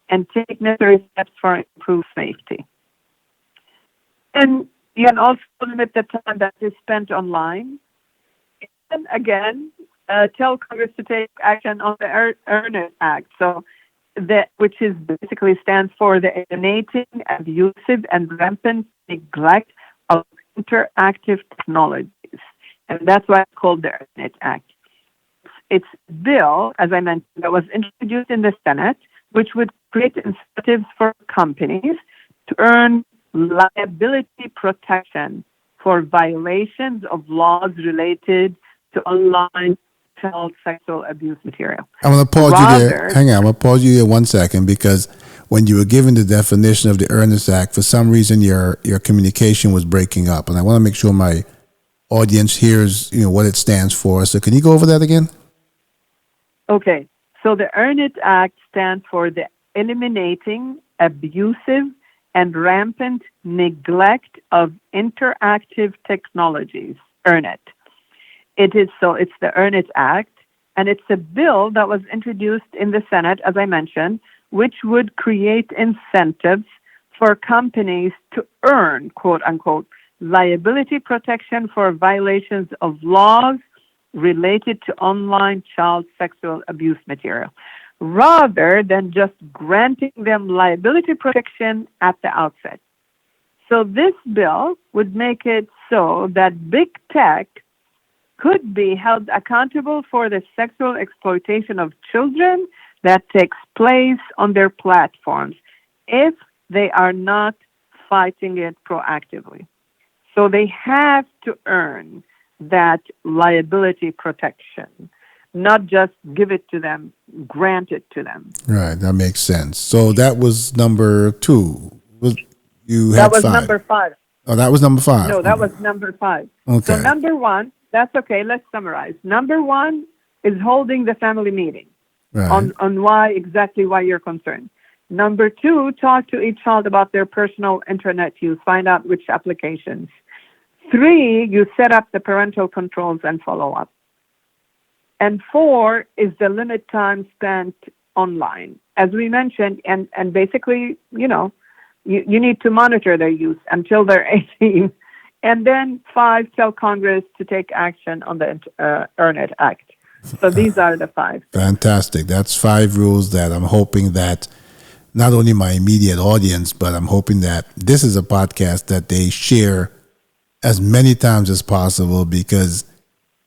and take necessary steps for improved safety. And you can also limit the time that is spent online. And again, tell Congress to take action on the Earnest Act, which is basically stands for the Eliminating Abusive and Rampant Neglect of Interactive Technologies. And that's why it's called the Earnest Act. It's a bill, as I mentioned, that was introduced in the Senate, which would create incentives for companies to earn liability protection for violations of laws related to online child sexual abuse material. I'm going to pause you there. Hang on, I'm going to pause you there 1 second, because when you were given the definition of the Earnest Act, for some reason your communication was breaking up, and I want to make sure my audience hears what it stands for. So can you go over that again? Okay. So the Earnest Act stands for the Eliminating abusive, and rampant neglect of interactive technologies. Earn it. It's the Earn It Act, and it's a bill that was introduced in the Senate, as I mentioned, which would create incentives for companies to earn, quote unquote, liability protection for violations of laws related to online child sexual abuse material, rather than just granting them liability protection at the outset. So this bill would make it so that big tech could be held accountable for the sexual exploitation of children that takes place on their platforms if they are not fighting it proactively. So they have to earn that liability protection, not just give it to them, grant it to them. Right, that makes sense. So that was number 2. You That had was 5. number 5. Oh, that was number 5. No, that was number 5. Okay. So number 1, that's okay, let's summarize. Number 1 is holding the family meeting Right. on why you're concerned. Number 2, talk to each child about their personal internet use, find out which applications. 3, you set up the parental controls and follow up. And 4 is the limit time spent online. As we mentioned, and basically, you need to monitor their use until they're 18. And then 5, tell Congress to take action on the Earn It Act. So these are the 5. Fantastic. That's 5 rules that I'm hoping that not only my immediate audience, but I'm hoping that this is a podcast that they share as many times as possible, because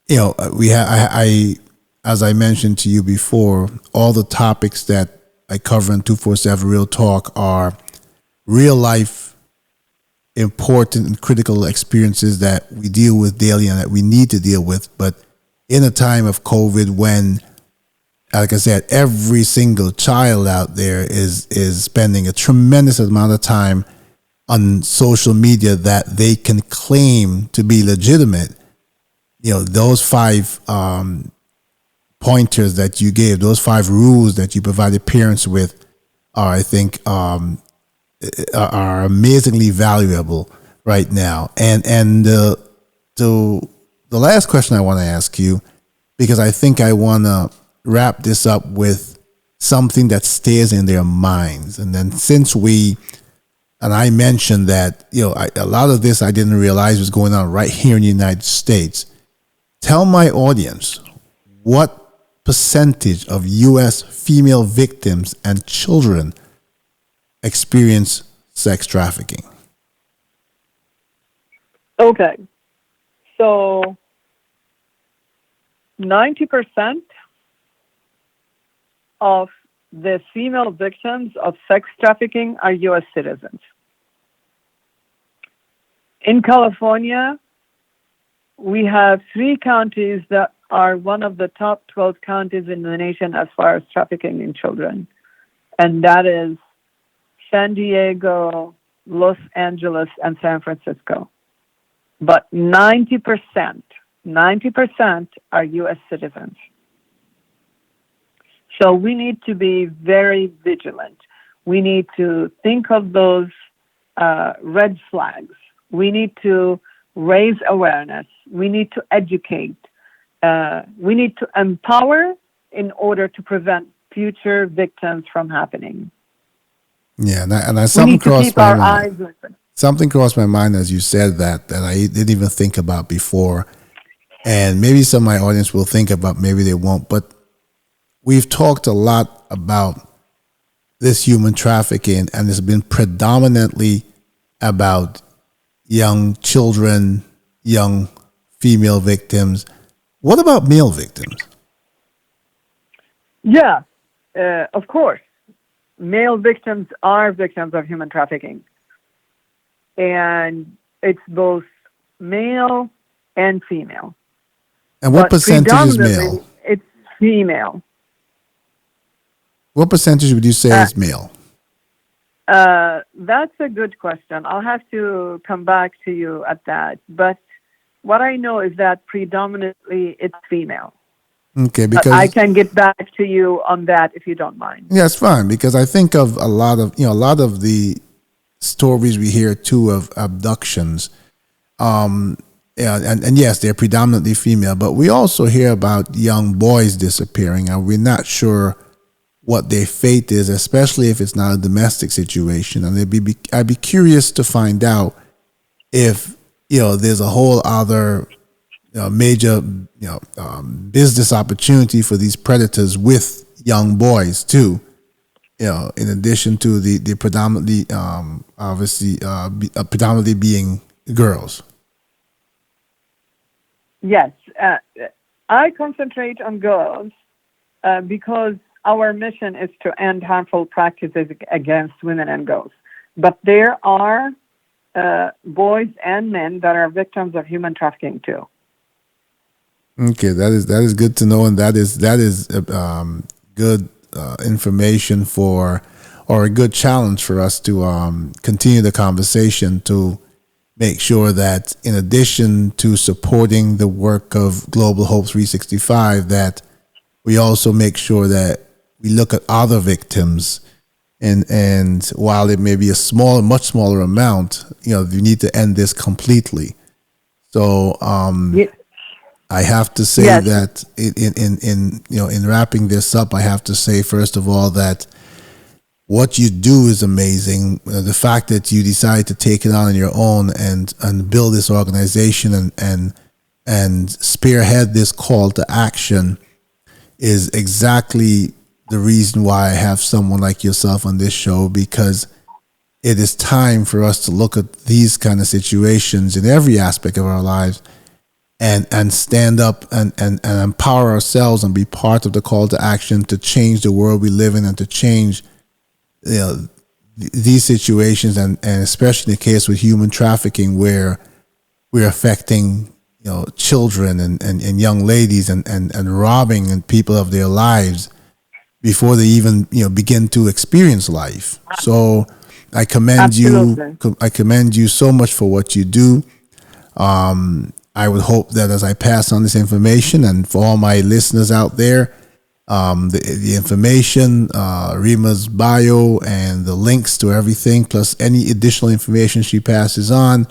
I as I mentioned to you before, all the topics that I cover in 247 Real Talk are real life, important and critical experiences that we deal with daily and that we need to deal with. But in a time of COVID, when, like I said, every single child out there is spending a tremendous amount of time on social media that they can claim to be legitimate, those 5 pointers that you gave, those 5 rules that you provided parents with, are, I think, are amazingly valuable right now. And the last question I want to ask you, because I think I want to wrap this up with something that stays in their minds. And then and I mentioned that, a lot of this I didn't realize was going on right here in the United States. Tell my audience, what percentage of U.S. female victims and children experience sex trafficking? Okay. So 90% of the female victims of sex trafficking are U.S. citizens. In California, we have 3 counties that are one of the top 12 counties in the nation as far as trafficking in children. And that is San Diego, Los Angeles, and San Francisco. But 90% are U.S. citizens. So we need to be very vigilant. We need to think of those red flags. We need to raise awareness. We need to educate. We need to empower in order to prevent future victims from happening. Yeah, and something crossed my mind. Something crossed my mind as you said that I didn't even think about before. And maybe some of my audience will think about, maybe they won't. But we've talked a lot about this human trafficking, and it's been predominantly about young children, young female victims. What about male victims? Yeah, of course. Male victims are victims of human trafficking. And it's both male and female. And what percentage is male? It's female. What percentage would you say is male? That's a good question. I'll have to come back to you at that. But what I know is that predominantly it's female. Okay, But I because can get back to you on that if you don't mind. yeah, it's fine because I think of a lot of the stories we hear too of abductions. Yeah, and yes, they're predominantly female, but we also hear about young boys disappearing, and we're not sure what their fate is, especially if it's not a domestic situation. And I'd be curious to find out if there's a whole other major business opportunity for these predators with young boys too. In addition to the predominantly obviously predominantly being girls. Yes, I concentrate on girls because our mission is to end harmful practices against women and girls. But there are boys and men that are victims of human trafficking too. Okay, that is good to know, and that is good information for, or a good challenge for us to continue the conversation to make sure that in addition to supporting the work of Global Hope 365, that we also make sure that we look at other victims, and while it may be much smaller amount, you need to end this completely. So I have to say Yes, that in wrapping this up, I have to say first of all that what you do is amazing. The fact that you decide to take it on your own and build this organization and spearhead this call to action is exactly the reason why I have someone like yourself on this show, because it is time for us to look at these kind of situations in every aspect of our lives and stand up and empower ourselves and be part of the call to action to change the world we live in and to change these situations, and especially in the case with human trafficking, where we're affecting children and young ladies and robbing and people of their lives before they even begin to experience life. So I commend you. absolutely. I commend you so much for what you do. I would hope that as I pass on this information, and for all my listeners out there, the information, Rima's bio, and the links to everything, plus any additional information she passes on,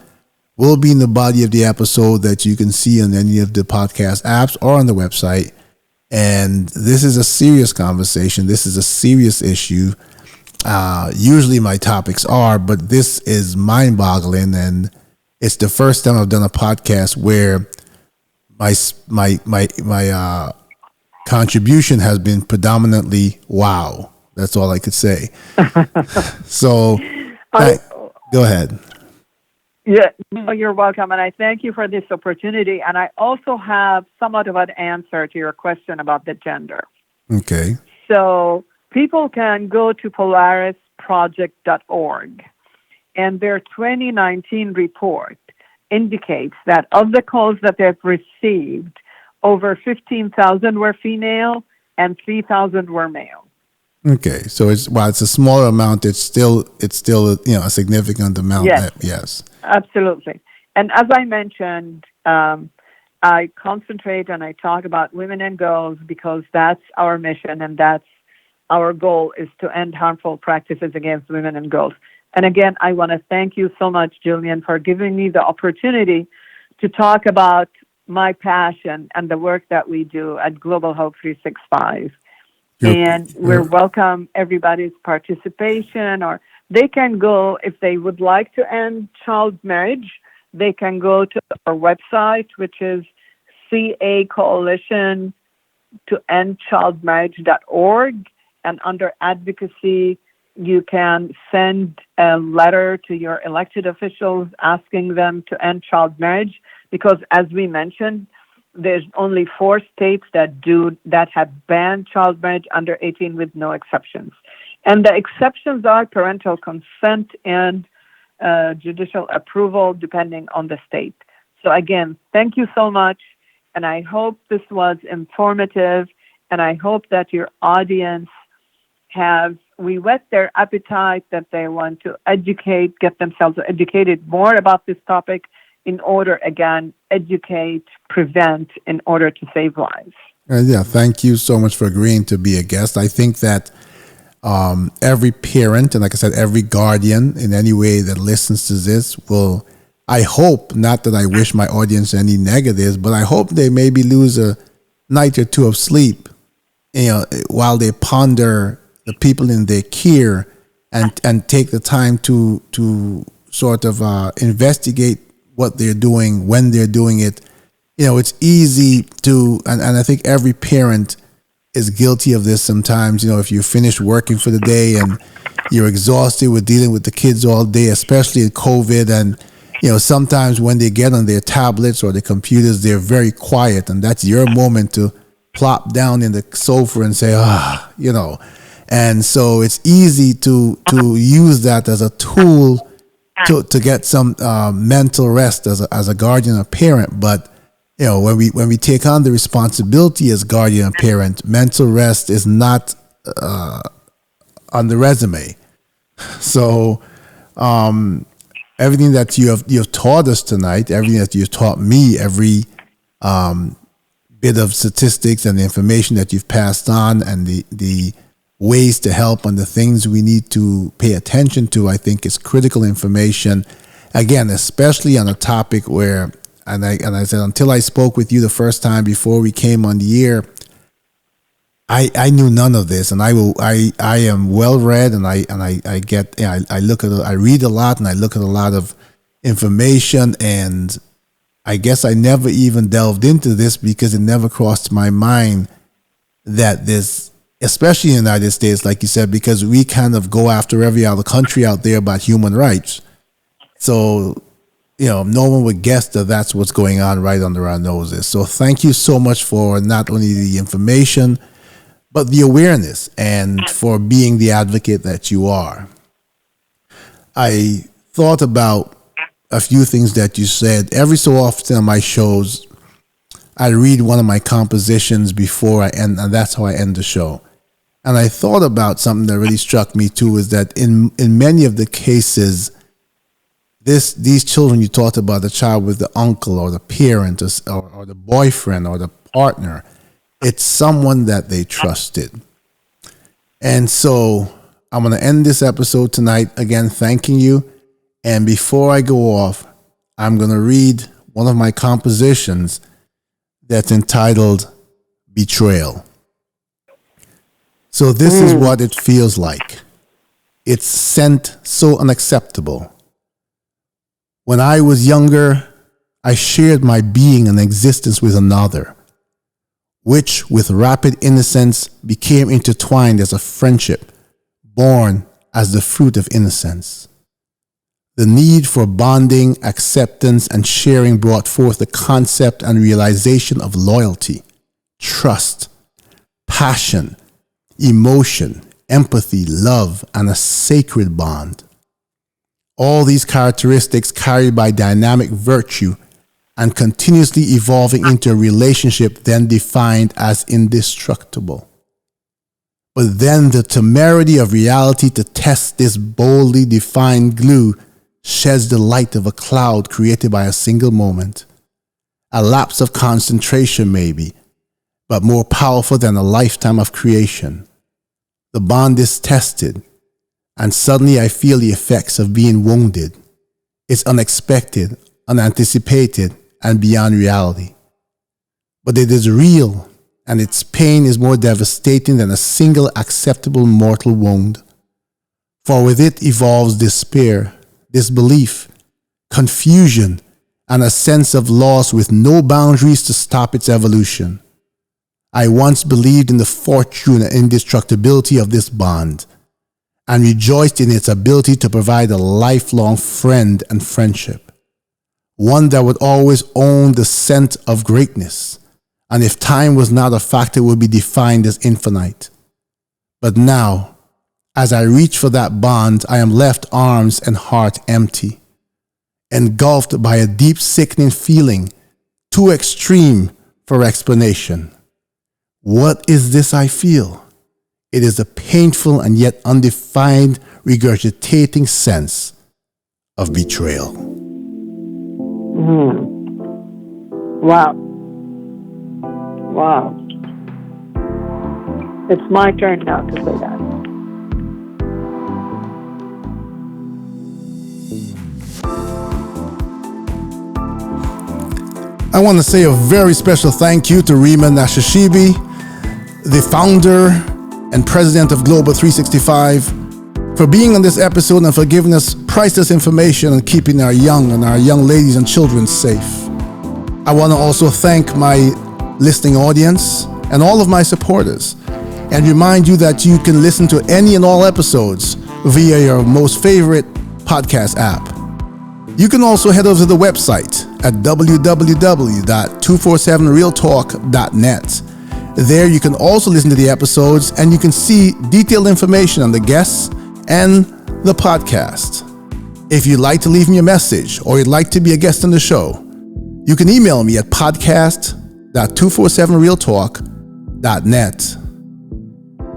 will be in the body of the episode that you can see on any of the podcast apps or on the website. And this is a serious conversation. This is a serious issue. Usually my topics are, but this is mind-boggling, and it's the first time I've done a podcast where my contribution has been predominantly wow. That's all I could say. So, I, go ahead. yeah, no, you're welcome, and I thank you for this opportunity. And I also have somewhat of an answer to your question about the gender. Okay. So people can go to polarisproject.org, and their 2019 report indicates that of the calls that they've received, over 15,000 were female and 3,000 were male. Okay. So while it's a smaller amount, it's still a significant amount. Yes, Yes. absolutely. And as I mentioned, I concentrate and I talk about women and girls because that's our mission, and that's our goal, is to end harmful practices against women and girls. And again, I want to thank you so much, Julian, for giving me the opportunity to talk about my passion and the work that we do at Global Hope 365. And we're welcome everybody's participation, or they can go, if they would like to end child marriage, they can go to our website, which is CA Coalition to End Child Marriage.org. And under advocacy, you can send a letter to your elected officials asking them to end child marriage, because as we mentioned, there's only 4 states that have banned child marriage under 18 with no exceptions. And the exceptions are parental consent and judicial approval, depending on the state. So again, thank you so much. And I hope this was informative. And I hope that your audience we whet their appetite, that they want to get themselves educated more about this topic in order, again, educate, prevent, in order to save lives. Yeah, thank you so much for agreeing to be a guest. I think that every parent, and like I said, every guardian in any way that listens to this will, I hope, not that I wish my audience any negatives, but I hope they maybe lose a night or two of sleep, while they ponder the people in their care, and take the time to sort of investigate what they're doing, when they're doing it. It's easy to, and I think every parent is guilty of this sometimes. If you finish working for the day and you're exhausted with dealing with the kids all day, especially in COVID, and sometimes when they get on their tablets or their computers, they're very quiet, and that's your moment to plop down in the sofa and say, and so it's easy to use that as a tool to get some mental rest as a guardian or parent. But when we take on the responsibility as guardian and parent, mental rest is not on the resume. So everything that you've taught us tonight, everything that you've taught me, every bit of statistics and the information that you've passed on, and the ways to help and the things we need to pay attention to, I think is critical information. Again, especially on a topic where, and I said, until I spoke with you the first time before we came on the air, I knew none of this, and I am well read, and I read a lot, and I look at a lot of information, and I guess I never even delved into this because it never crossed my mind that this, especially in the United States, like you said, because we kind of go after every other country out there about human rights. So, no one would guess that that's what's going on right under our noses. So thank you so much for not only the information, but the awareness, and for being the advocate that you are. I thought about a few things that you said. Every so often on my shows, I read one of my compositions before I end, and that's how I end the show. And I thought about something that really struck me too, is that in many of the cases, these children you talked about, the child with the uncle or the parent or the boyfriend or the partner, it's someone that they trusted. And so I'm going to end this episode tonight again thanking you. And before I go off, I'm going to read one of my compositions that's entitled Betrayal. So this is what it feels like. It's sent so unacceptable. When I was younger, I shared my being and existence with another, which with rapid innocence became intertwined as a friendship, born as the fruit of innocence. The need for bonding, acceptance, and sharing brought forth the concept and realization of loyalty, trust, passion, emotion, empathy, love, and a sacred bond. All these characteristics carried by dynamic virtue and continuously evolving into a relationship then defined as indestructible. But then the temerity of reality to test this boldly defined glue sheds the light of a cloud created by a single moment. A lapse of concentration maybe, but more powerful than a lifetime of creation. The bond is tested, and suddenly I feel the effects of being wounded. It's unexpected, unanticipated, and beyond reality. But it is real, and its pain is more devastating than a single acceptable mortal wound. For with it evolves despair, disbelief, confusion, and a sense of loss with no boundaries to stop its evolution. I once believed in the fortune and indestructibility of this bond, and rejoiced in its ability to provide a lifelong friend and friendship, one that would always own the scent of greatness, and if time was not a factor, would be defined as infinite. But now, as I reach for that bond, I am left arms and heart empty, engulfed by a deep sickening feeling, too extreme for explanation. What is this I feel? It is a painful and yet undefined, regurgitating sense of betrayal. Wow. Wow. It's my turn now to say that. I want to say a very special thank you to Rima Nashashibi, the founder and president of Global 365, for being on this episode and for giving us priceless information on keeping our young ladies and children safe. I want to also thank my listening audience and all of my supporters, and remind you that you can listen to any and all episodes via your most favorite podcast app. You can also head over to the website at www.247realtalk.net. There you can also listen to the episodes, and you can see detailed information on the guests and the podcast. If you'd like to leave me a message or you'd like to be a guest on the show, you can email me at podcast.247realtalk.net.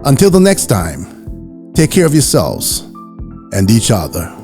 Until the next time, take care of yourselves and each other.